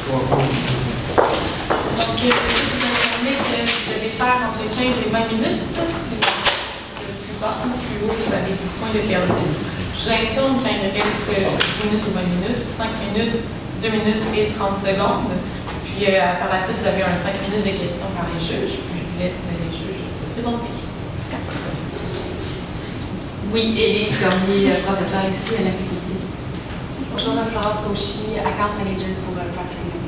Donc, je vais vous informer que vous allez faire entre 15 et 20 minutes. Si le plus bas ou le plus haut, vous avez 10 points de perdu. Je vous informe qu'il me reste 10 minutes ou 20 minutes, 5 minutes, 2 minutes et 30 secondes. Puis par la suite, vous avez 5 minutes de questions par les juges. Puis je vous laisse les juges se présenter. Oui, Élise Cormier, professeure ici à la faculté. Bonjour, je Florence Cauchy, account manager pour Procter & Gamble.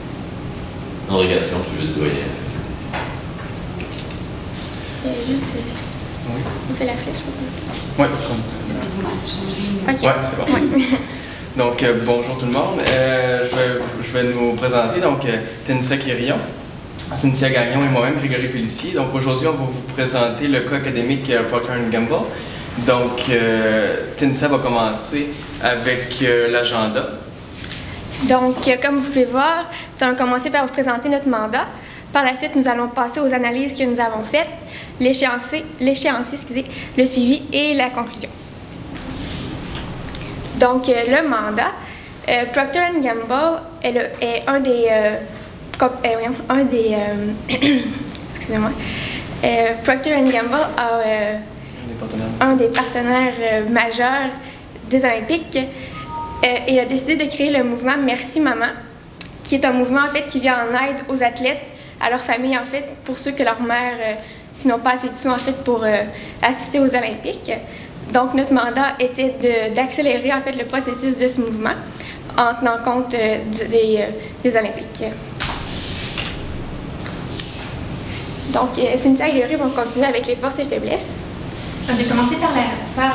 André Gassion, je suis juste doyen. Juste, Oui. on fait la flèche, je pense. Oui, Ok. ouais, c'est bon. Ouais. Donc, bonjour tout le monde. Je vais nous présenter. Donc, Tenissa Quirion, Cynthia Gagnon et moi-même, Grégory Pellissier. Donc, aujourd'hui, on va vous présenter le cas académique Procter & Gamble. Donc, Tenissa va commencer avec l'agenda. Donc, comme vous pouvez voir, nous allons commencer par vous présenter notre mandat. Par la suite, nous allons passer aux analyses que nous avons faites, l'échéancier, le suivi et la conclusion. Donc, le mandat, Procter & Gamble est un des... excusez-moi. Procter & Gamble a un des partenaires majeurs des Olympiques et a décidé de créer le mouvement Merci Maman, qui est un mouvement en fait qui vient en aide aux athlètes, à leur famille en fait, pour ceux que leur mère, s'ils n'ont pas assez de sous en fait pour assister aux Olympiques. Donc notre mandat était d'accélérer en fait le processus de ce mouvement en tenant compte des Olympiques. Donc Cynthia et Grégory vont continuer avec les forces et faiblesses. Je vais commencer par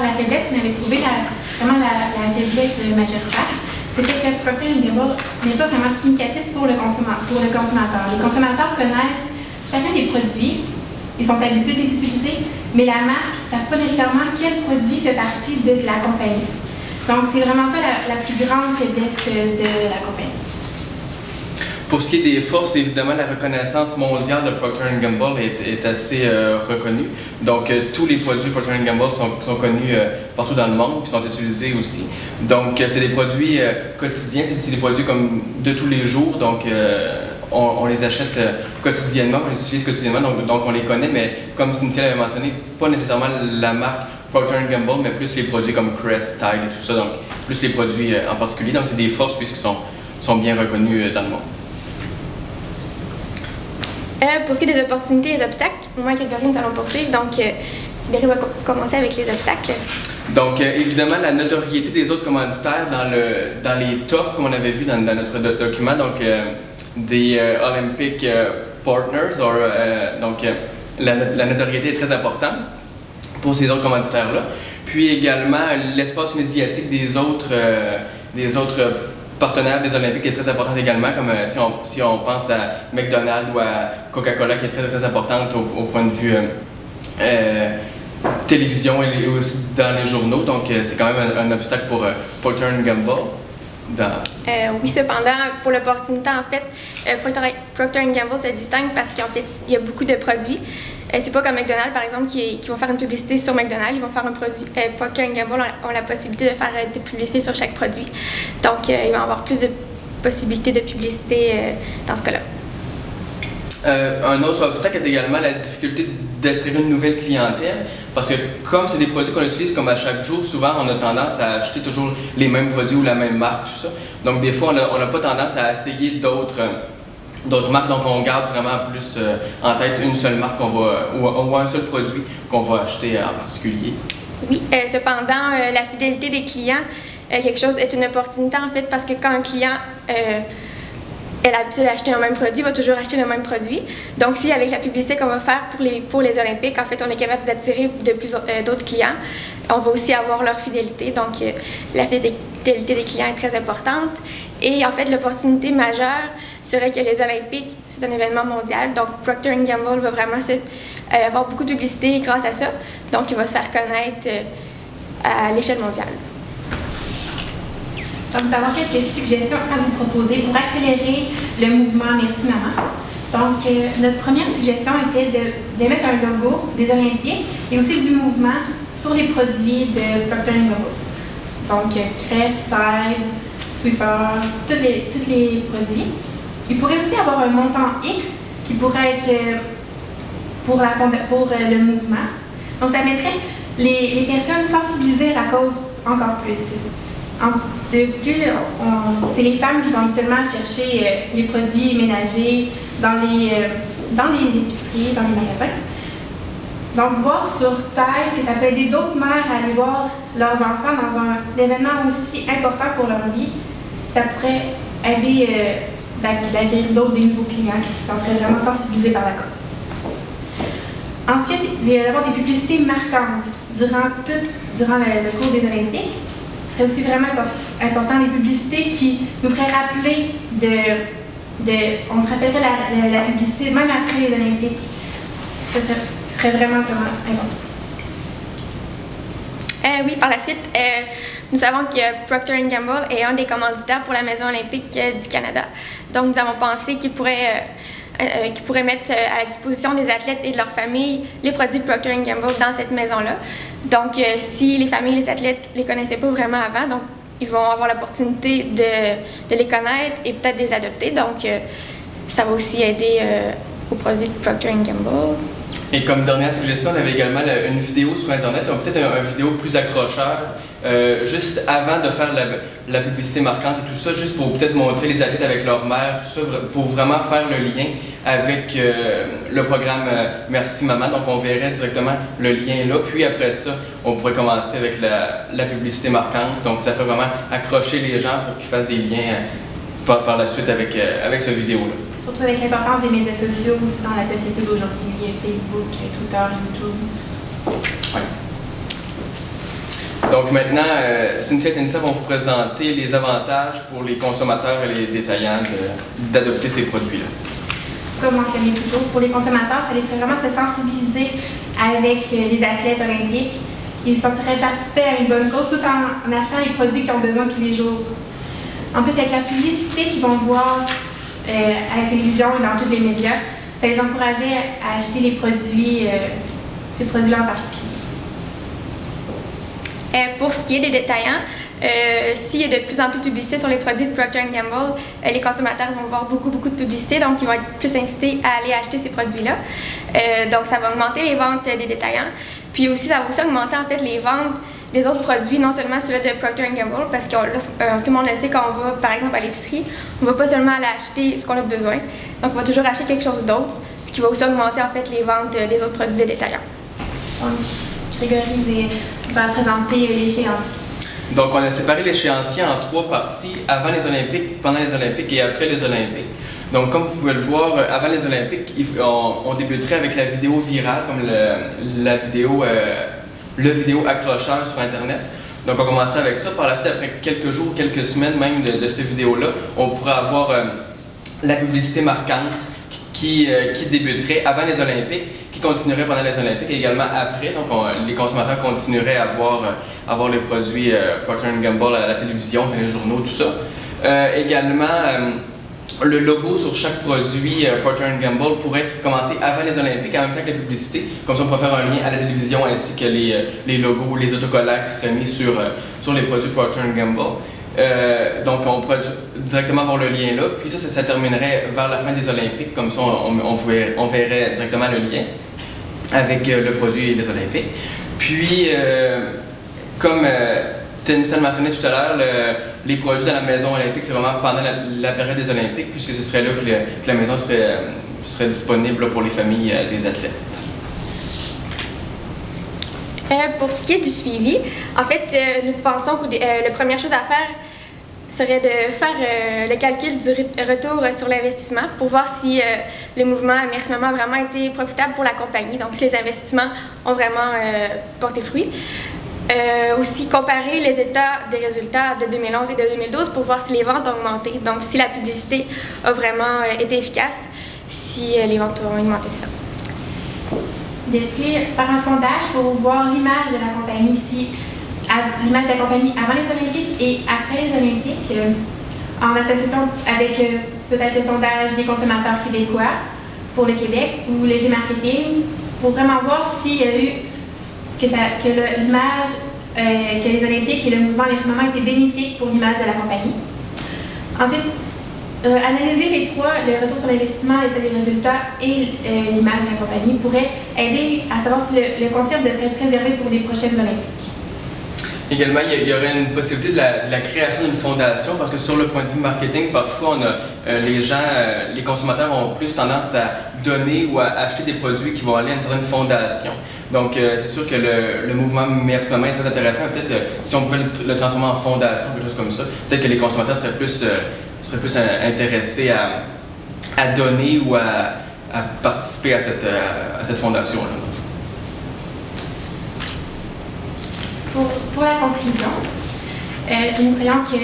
la faiblesse. On avait trouvé vraiment la faiblesse majoritaire. C'était que Procter & Gamble n'est pas vraiment significatif pour le consommateur. Les consommateurs connaissent chacun des produits, ils sont habitués de les utiliser, mais la marque ne savent pas nécessairement quel produit fait partie de la compagnie. Donc, c'est vraiment ça la plus grande faiblesse de la compagnie. Pour ce qui est des forces, évidemment, la reconnaissance mondiale de Procter & Gamble est assez reconnue. Donc, tous les produits Procter & Gamble sont connus partout dans le monde et sont utilisés aussi. Donc, c'est des produits quotidiens, c'est des produits comme de tous les jours. Donc, on les achète quotidiennement, on les utilise quotidiennement, donc on les connaît, mais comme Cynthia l'avait mentionné, pas nécessairement la marque Procter & Gamble, mais plus les produits comme Crest, Tide et tout ça, donc plus les produits en particulier. Donc, c'est des forces puisqu'ils sont bien reconnus dans le monde. Pour ce qui est des opportunités et des obstacles, moi et Grégory, nous allons poursuivre. Donc, Grégory va commencer avec les obstacles. Donc, évidemment, la notoriété des autres commanditaires dans les tops, comme on avait vu dans notre document, donc des Olympic Partners, donc la notoriété est très importante pour ces autres commanditaires-là. Puis également, l'espace médiatique des autres partenaire des Olympiques est très importante également, comme si on pense à McDonald's ou à Coca-Cola qui est très, très importante au point de vue télévision et aussi dans les journaux. Donc, c'est quand même un obstacle pour Procter & Gamble. Oui, cependant, pour l'opportunité, en fait, Procter & Gamble se distingue parce qu'en fait, il y a beaucoup de produits. C'est pas comme McDonald's, par exemple, qui vont faire une publicité sur McDonald's. Ils vont faire un produit. Procter & Gamble ont la possibilité de faire des publicités sur chaque produit. Donc, il va y avoir plus de possibilités de publicité dans ce cas-là. Un autre obstacle est également la difficulté d'attirer une nouvelle clientèle, parce que comme c'est des produits qu'on utilise comme à chaque jour, souvent on a tendance à acheter toujours les mêmes produits ou la même marque, tout ça. Donc des fois on n'a pas tendance à essayer d'autres marques, donc on garde vraiment plus en tête une seule marque ou un seul produit qu'on va acheter en particulier. Oui, cependant, la fidélité des clients est une opportunité en fait, parce que quand un client a l'habitude d'acheter un même produit, il va toujours acheter le même produit. Donc, si avec la publicité qu'on va faire pour les Olympiques, en fait, on est capable d'attirer d'autres clients, on va aussi avoir leur fidélité. Donc, la fidélité des clients est très importante. Et en fait, l'opportunité majeure serait que les Olympiques, c'est un événement mondial. Donc, Procter & Gamble va vraiment avoir beaucoup de publicité grâce à ça. Donc, il va se faire connaître à l'échelle mondiale. Donc, nous avons quelques suggestions à vous proposer pour accélérer le mouvement Merci Maman. Donc, notre première suggestion était d'émettre un logo des Olympiques et aussi du mouvement sur les produits de Procter & Gamble. Donc, Crest, Tide, Swiffer, tous les produits. Il pourrait aussi avoir un montant X qui pourrait être pour le mouvement. Donc, ça mettrait les personnes sensibilisées à la cause encore plus. De plus, c'est les femmes qui vont habituellement chercher les produits ménagers dans les épiceries, dans les magasins. Donc, voir sur Tide que ça peut aider d'autres mères à aller voir leurs enfants dans un événement aussi important pour leur vie, ça pourrait aider d'acquérir des nouveaux clients qui seraient vraiment sensibilisés par la cause. Ensuite, il va y avoir des publicités marquantes durant le cours des Olympiques. Ce serait aussi vraiment important des publicités qui nous feraient rappeler on se rappellerait la publicité même après les Olympiques. Ce serait vraiment important. Oui, par la suite, nous savons que Procter & Gamble est un des commanditaires pour la Maison olympique du Canada. Donc, nous avons pensé qu'ils pourraient mettre à la disposition des athlètes et de leurs familles les produits Procter & Gamble dans cette maison-là. Donc, si les familles et les athlètes ne les connaissaient pas vraiment avant, donc ils vont avoir l'opportunité de les connaître et peut-être de les adopter. Donc, ça va aussi aider aux produits de Procter & Gamble. Et comme dernière suggestion, on avait également une vidéo sur Internet, peut-être une vidéo plus accrocheur, juste avant de faire la publicité marquante et tout ça, juste pour peut-être montrer les athlètes avec leur mère, tout ça, pour vraiment faire le lien avec le programme Merci Maman. Donc on verrait directement le lien là, puis après ça, on pourrait commencer avec la publicité marquante. Donc ça fait vraiment accrocher les gens pour qu'ils fassent des liens par la suite avec cette vidéo-là. Surtout avec l'importance des médias sociaux aussi dans la société d'aujourd'hui, Facebook, Twitter, YouTube. Ouais. Donc maintenant, Cynthia et Tenissa vont vous présenter les avantages pour les consommateurs et les détaillants d'adopter ces produits-là. Comme mentionné toujours, pour les consommateurs, ça les fait vraiment se sensibiliser avec les athlètes olympiques. Ils se sentiraient participer à une bonne cause tout en achetant les produits qu'ils ont besoin tous les jours. En plus, avec la publicité qu'ils vont voir à la télévision et dans tous les médias, ça les encourageait à acheter les produits, ces produits-là en particulier. Pour ce qui est des détaillants, s'il y a de plus en plus de publicité sur les produits de Procter & Gamble, les consommateurs vont voir beaucoup de publicité, donc ils vont être plus incités à aller acheter ces produits-là. Donc ça va augmenter les ventes des détaillants. Puis aussi, ça va aussi augmenter en fait les ventes des autres produits, non seulement ceux de Procter & Gamble, parce que tout le monde le sait, quand on va par exemple à l'épicerie, on ne va pas seulement aller acheter ce qu'on a besoin, donc on va toujours acheter quelque chose d'autre, ce qui va aussi augmenter en fait les ventes des autres produits des détaillants. Grégory va présenter l'échéancier. Donc on a séparé l'échéancier en 3 parties, avant les Olympiques, pendant les Olympiques et après les Olympiques. Donc comme vous pouvez le voir, avant les Olympiques, on débuterait avec la vidéo virale, comme le vidéo accrocheur sur Internet. Donc on commencerait avec ça. Par la suite, après quelques jours, quelques semaines même de cette vidéo-là, on pourrait avoir la publicité marquante qui débuterait avant les Olympiques, qui continuerait pendant les Olympiques et également après. Donc les consommateurs continueraient à voir les produits Procter & Gamble à la télévision, dans les journaux, tout ça. Également, le logo sur chaque produit Procter & Gamble pourrait commencer avant les Olympiques, en même temps que la publicité. Comme ça, on pourrait faire un lien à la télévision ainsi que les logos, les autocollants qui seraient mis sur les produits Procter & Gamble. Donc, on pourrait directement voir le lien là. Puis ça terminerait vers la fin des Olympiques. Comme ça, on verrait directement le lien avec le produit des Olympiques. Puis, comme Tenissa le mentionnait tout à l'heure, les produits dans la maison olympique, c'est vraiment pendant la période des Olympiques, puisque ce serait là que la maison serait disponible pour les familles des athlètes. Pour ce qui est du suivi, en fait, nous pensons que la première chose à faire serait de faire le calcul du retour sur l'investissement pour voir si le mouvement Merci Maman a vraiment été profitable pour la compagnie, donc si les investissements ont vraiment porté fruit. Aussi comparer les états des résultats de 2011 et de 2012 pour voir si les ventes ont augmenté, donc si la publicité a vraiment été efficace, si les ventes ont augmenté, c'est ça. Depuis, par un sondage pour voir l'image de la compagnie ici, l'image de la compagnie avant les Olympiques et après les Olympiques, en association avec peut-être le sondage des consommateurs québécois pour le Québec ou Léger Marketing, pour vraiment voir s'il y a eu que l'image, que les Olympiques et le mouvement Merci Maman étaient bénéfiques pour l'image de la compagnie. Ensuite, Analyser les trois, le retour sur l'investissement, l'état des résultats et l'image de la compagnie pourrait aider à savoir si le concept devrait être préservé pour les prochaines Olympiques. Également, il y aurait une possibilité de la création d'une fondation parce que sur le point de vue marketing, parfois on a les consommateurs ont plus tendance à donner ou à acheter des produits qui vont aller à une certaine fondation. Donc, c'est sûr que le mouvement Merci Maman est très intéressant. Peut-être si on pouvait le transformer en fondation, quelque chose comme ça, peut-être que les consommateurs seraient plus intéressés à donner ou à participer à cette fondation-là. Pour la conclusion, nous croyons que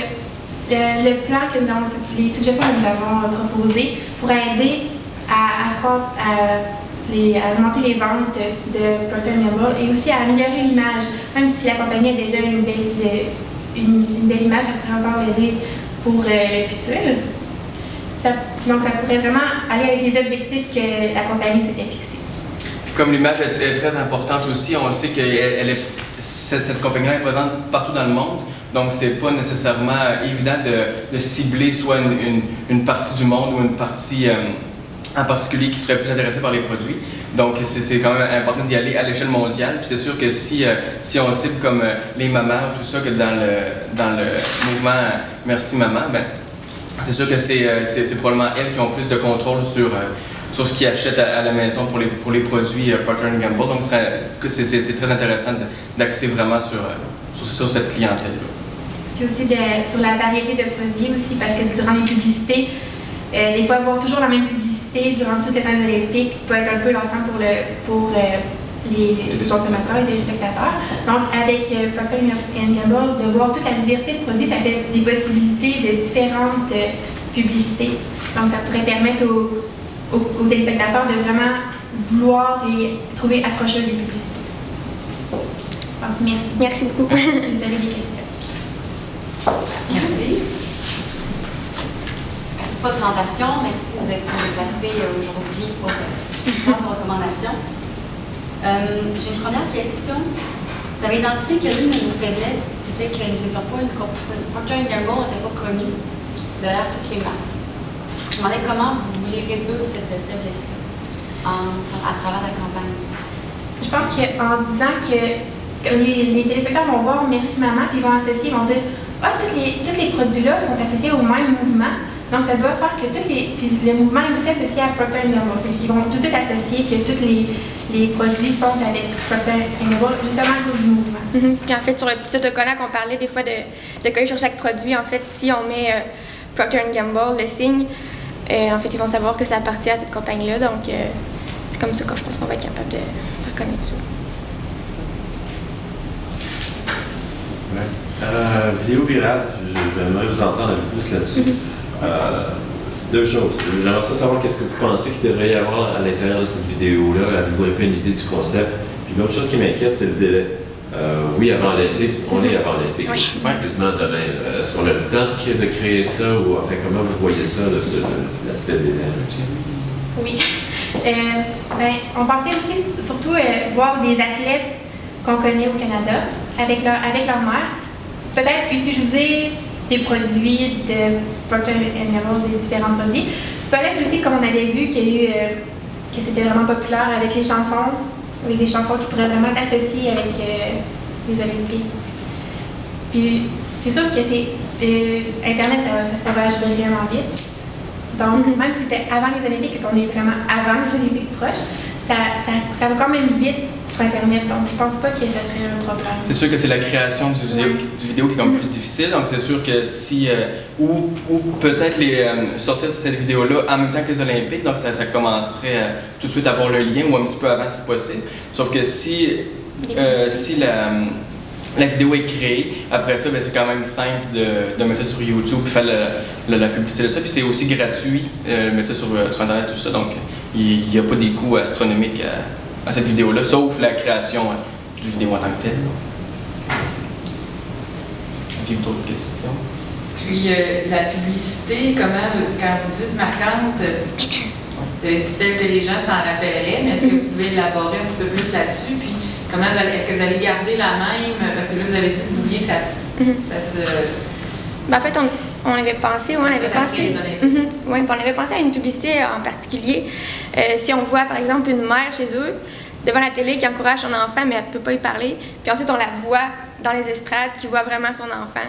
le plan les suggestions que nous avons proposées pourraient aider à augmenter les ventes de Procter & Gamble et aussi à améliorer l'image. Même si la compagnie a déjà une belle image, elle pourrait encore l'aider pour le futur. Donc, ça pourrait vraiment aller avec les objectifs que la compagnie s'était fixés. Puis comme l'image est très importante aussi, on sait que cette compagnie-là est présente partout dans le monde. Donc, c'est pas nécessairement évident de cibler soit une partie du monde ou une partie en particulier qui serait plus intéressée par les produits. Donc, c'est quand même important d'y aller à l'échelle mondiale. Puis c'est sûr que si on cible comme les mamans ou tout ça, que dans le mouvement Merci Maman, ben, c'est sûr que c'est probablement elles qui ont plus de contrôle sur ce qu'ils achètent à la maison pour les produits Procter & Gamble. Donc, c'est très intéressant d'axer vraiment sur cette clientèle-là. Puis aussi sur la variété de produits aussi, parce que durant les publicités, des fois, voir toujours la même publicité durant toutes les temps olympiques peut être un peu lassant pour les consommateurs et les spectateurs. Donc, avec Procter & Gamble, de voir toute la diversité de produits, ça fait des possibilités de différentes publicités. Donc, ça pourrait permettre aux téléspectateurs de vraiment vouloir et trouver accrocheuse les publicités. Donc, merci. Merci beaucoup. Vous avez des questions? Merci. Merci pour la présentation. Merci d'être déplacé aujourd'hui pour vos recommandations. J'ai une première question. Vous avez identifié que l'une de nos faiblesses, c'était que nous n'étions pas Procter & Gamble n'était pas connu derrière toutes les marques. Je me demandais comment vous voulez résoudre cette faiblesse-là à travers la campagne. Je pense qu'en disant que les téléspectateurs vont voir Merci Maman, puis ils vont associer, ils vont dire ah, tous les produits-là sont associés au même mouvement. Donc, ça doit faire que puis le mouvement est aussi associé à Procter & Gamble. Ils vont tout de suite associer que tous les produits sont avec Procter & Gamble, justement à cause du mouvement. Puis en fait, sur le petit autocollant qu'on parlait des fois de coller sur chaque produit, en fait, si on met Procter & Gamble, le signe, en fait, ils vont savoir que ça appartient à cette compagnie-là. Donc, c'est comme ça que je pense qu'on va être capable de reconnaître ça. Vidéo virale, j'aimerais vous entendre un peu plus là-dessus. Deux choses. J'aimerais savoir qu'est-ce que vous pensez qu'il devrait y avoir à l'intérieur de cette vidéo-là. Avez-vous un peu une idée du concept? Puis l'autre chose qui m'inquiète, c'est le délai. Oui, avant l'Olympique, on est avant l'Olympique. Oui. Quasiment demain. Est-ce qu'on a le temps de créer ça ou enfin comment vous voyez ça, l'aspect de délai? Oui. On pensait aussi surtout voir des athlètes qu'on connaît au Canada avec leur mère. Peut-être utiliser des produits de Procter & Gamble, des différents produits. Peut-être aussi, comme on avait vu, que c'était vraiment populaire avec les chansons, avec des chansons qui pourraient vraiment être associées avec les Olympiques. Puis, c'est sûr que Internet, ça se propage vraiment vite. Donc, même si c'était avant les Olympiques et qu'on est vraiment avant les Olympiques proches, ça va quand même vite sur Internet, donc je pense pas que ça serait un problème. C'est sûr que c'est la création du vidéo qui est comme plus difficile, donc c'est sûr que si, ou peut-être sortir cette vidéo-là en même temps que les Olympiques, donc ça commencerait tout de suite à avoir le lien, ou un petit peu avant si possible. Sauf que si la vidéo est créée, après ça, c'est quand même simple de mettre ça sur YouTube et faire la publicité de ça. Puis c'est aussi gratuit, mettre ça sur Internet, tout ça. Donc, il n'y a pas des coûts astronomiques à cette vidéo-là, sauf la création du vidéo en tant que telle. Avez-vous d'autres questions? Puis, la publicité, quand vous dites marquante, c'est tel que les gens s'en rappelleraient, mais est-ce que vous pouvez élaborer un petit peu plus là-dessus? Puis, est-ce que vous allez garder la même? Parce que là, vous avez dit que vous vouliez que ça se... En fait, On avait pensé, oui, on avait pensé. Oui, on avait pensé à une publicité en particulier. Si on voit, par exemple, une mère chez eux, devant la télé, qui encourage son enfant, mais elle ne peut pas y parler, puis ensuite on la voit dans les estrades, qui voit vraiment son enfant,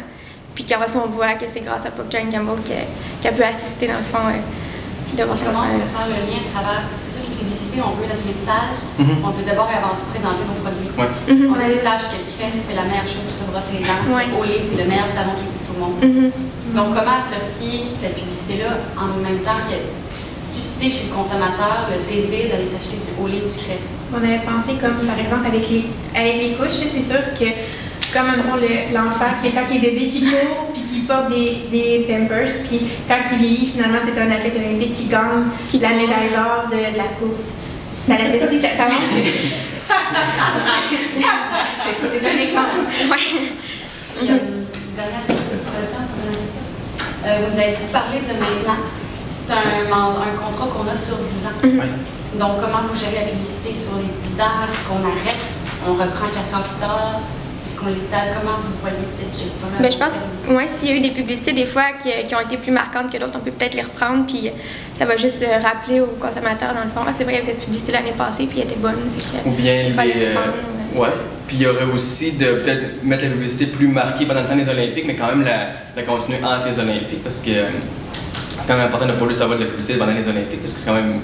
puis qu'après ça, on voit que c'est grâce à Procter & Gamble qu'elle peut assister, dans le fond, de voir son Comment enfant. on peut faire le lien à travers, c'est sûr que les publicités, on veut notre message, on peut d'abord et avant tout présenter nos produits. Ouais. On veut qu'ils sachent que Crest, c'est la meilleure chose pour se brosser les dents, Olay, c'est le meilleur savon qui existe au monde. Donc, comment associer cette publicité-là en même temps que susciter chez le consommateur le désir d'aller s'acheter du Olay ou du Crest? On avait pensé comme, par exemple, avec les couches, c'est sûr que, comme, mettons, l'enfant, quand il est bébé, qui court, puis qui porte des Pampers, puis quand il vieillit, finalement, c'est un athlète olympique qui gagne la médaille d'or de la course. Ça l'associe, ça montre que... c'est un exemple. Puis, dernière question. Vous avez parlé de maintenant. C'est un contrat qu'on a sur 10 ans. Donc, comment vous gérez la publicité sur les 10 ans? Est-ce qu'on arrête? On reprend 4 ans plus tard? Est-ce qu'on l'étale? Comment vous voyez cette gestion-là? Bien, je pense que ouais, s'il y a eu des publicités des fois qui ont été plus marquantes que d'autres, on peut peut-être les reprendre, puis ça va juste rappeler aux consommateurs, dans le fond, c'est vrai, il y avait cette publicité l'année passée, puis elle était bonne. Ou bien ouais. Puis il y aurait aussi de peut-être mettre la publicité plus marquée pendant le temps des Olympiques, mais quand même la continuer entre les Olympiques, parce que c'est quand même important de ne pas juste avoir de la publicité pendant les Olympiques, parce que c'est quand même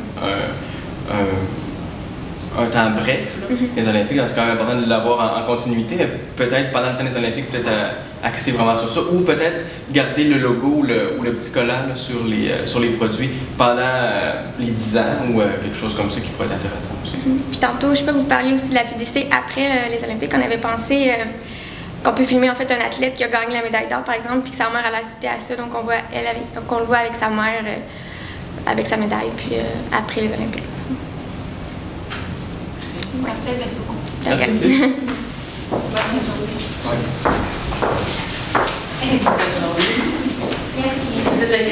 un temps bref, là, les Olympiques, donc c'est quand même important de l'avoir en continuité, mais peut-être pendant le temps des Olympiques, peut-être axer vraiment sur ça, ou peut-être garder le logo ou le petit collant là, sur les produits pendant les 10 ans, ou quelque chose comme ça qui pourrait être intéressant aussi. Puis tantôt, je sais pas, vous parliez aussi de la publicité après les Olympiques. On avait pensé qu'on peut filmer en fait un athlète qui a gagné la médaille d'or, par exemple, puis que sa mère a assisté à ça, donc on le voit avec sa mère, avec sa médaille, puis après les Olympiques. Ça fait, merci beaucoup. Merci. Bonne journée. Vous êtes OK?